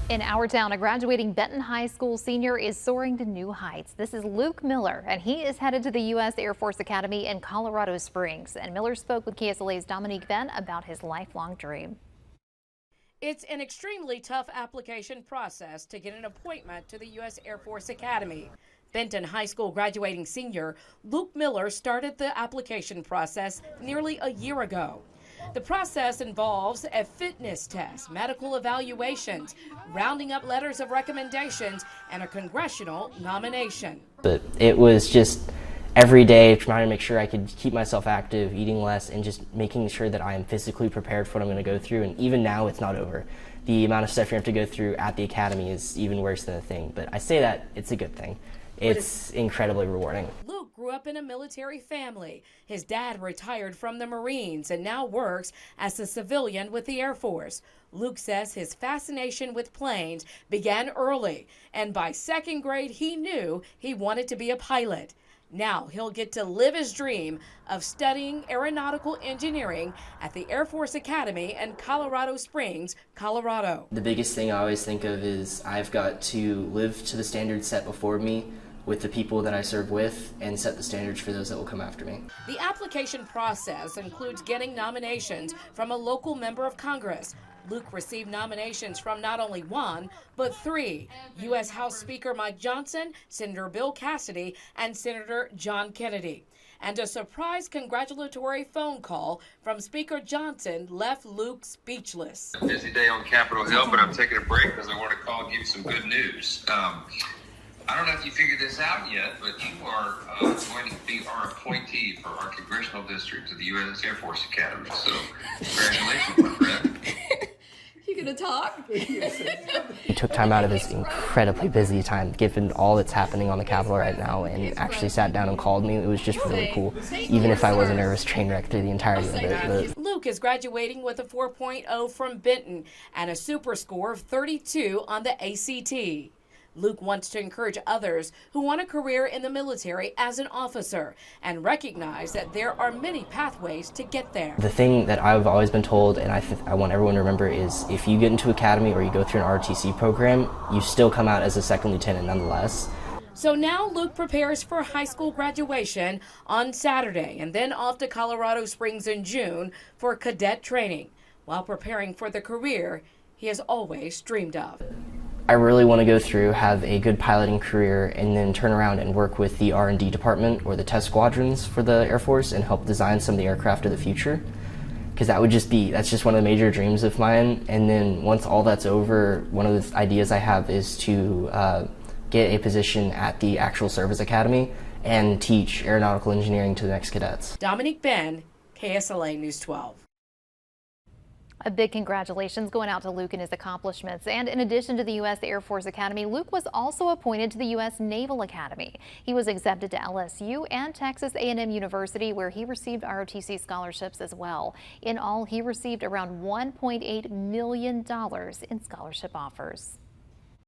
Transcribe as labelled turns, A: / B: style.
A: In our town, a graduating Benton High School senior is soaring to new heights. This is Luke Miller, and he is headed to the U.S. Air Force Academy in Colorado Springs. And Miller spoke with KSLA's Dominique Ben about his lifelong dream.
B: It's an extremely tough application process to get an appointment to the U.S. Air Force Academy. Benton High School graduating senior Luke Miller started the application process nearly a year ago. The process involves a fitness test, medical evaluations, rounding up letters of recommendations, and a congressional nomination.
C: But it was just every day trying to make sure I could keep myself active, eating less, and just making sure that I am physically prepared for what I'm going to go through. And even now, it's not over. The amount of stuff you have to go through at the academy is even worse than a thing. But I say that it's a good thing. It's incredibly rewarding.
B: Luke grew up in a military family. His dad retired from the Marines and now works as a civilian with the Air Force. Luke says his fascination with planes began early, and by second grade he knew he wanted to be a pilot. Now he'll get to live his dream of studying aeronautical engineering at the Air Force Academy in Colorado Springs, Colorado.
C: The biggest thing I always think of is I've got to live to the standards set before me with the people that I serve with and set the standards for those that will come after me.
B: The application process includes getting nominations from a local member of Congress. Luke received nominations from not only one, but three: U.S. House Speaker Mike Johnson, Senator Bill Cassidy, and Senator John Kennedy. And a surprise congratulatory phone call from Speaker Johnson left Luke speechless.
D: A busy day on Capitol Hill, but I'm taking a break because I want to call and give you some good news. I don't know if you figured this out yet, but you are going to be our appointee for our congressional district to the U.S. Air Force Academy. So, congratulations, my friend.
E: You gonna talk?
C: He took time out of his incredibly busy time, given all that's happening on the Capitol right now, and actually sat down and called me. It was just really cool, even if I was a nervous train wreck through the entirety of it.
B: Luke is graduating with a 4.0 from Benton and a super score of 32 on the ACT. Luke wants to encourage others who want a career in the military as an officer and recognize that there are many pathways to get there.
C: The thing that I've always been told, and I want everyone to remember, is if you get into academy or you go through an ROTC program, you still come out as a second lieutenant nonetheless.
B: So now Luke prepares for high school graduation on Saturday and then off to Colorado Springs in June for cadet training, while preparing for the career he has always dreamed of.
C: I really want to go through, have a good piloting career, and then turn around and work with the R&D department or the test squadrons for the Air Force and help design some of the aircraft of the future. Because that's just one of the major dreams of mine. And then once all that's over, one of the ideas I have is to get a position at the actual Service Academy and teach aeronautical engineering to the next cadets.
B: Dominique Ben, KSLA News 12.
A: A big congratulations going out to Luke and his accomplishments. And in addition to the U.S. Air Force Academy, Luke was also appointed to the U.S. Naval Academy. He was accepted to LSU and Texas A&M University, where he received ROTC scholarships as well. In all, he received around $1.8 million in scholarship offers.